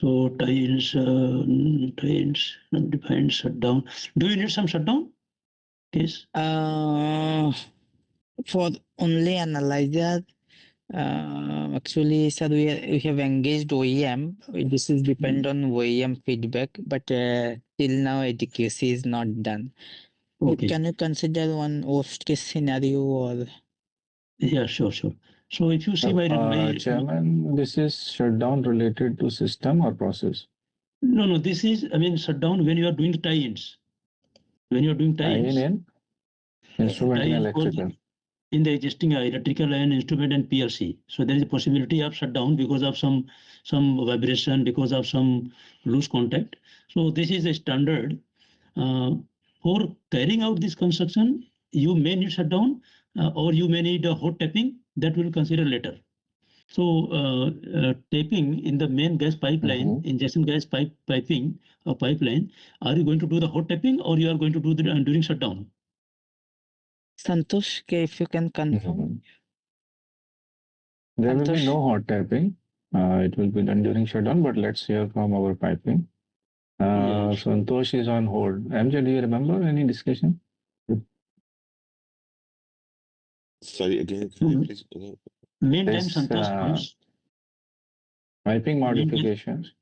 So tie-ins, undefined shutdown. Do you need some shutdown case? For only analyzer, actually, sir, we have engaged OEM. This is depend on OEM feedback, but till now ATQC is not done. Okay. Can you consider one worst case scenario or? Yeah, sure. So if you see my Chairman, this is shutdown related to system or process? No, this is, shutdown when you are doing tie-ins. When you are doing tie-ins. In instrument and tie-ins electrical. in the existing electrical and instrument and PLC. So there is a possibility of shutdown because of some vibration, because of some loose contact. So this is a standard. For carrying out this construction, you may need shutdown or you may need a hot tapping. That we will consider later. So tapping in the main gas pipeline, injection gas piping pipeline, are you going to do the hot tapping or you are going to do the during shutdown? Santosh, if you can confirm. There will be no hot tapping. It will be done during shutdown, but let's hear from our piping. Yes. Santosh is on hold. MJ, do you remember any discussion? Sorry, again, can you please? Meantime, Santosh comes. Piping modifications.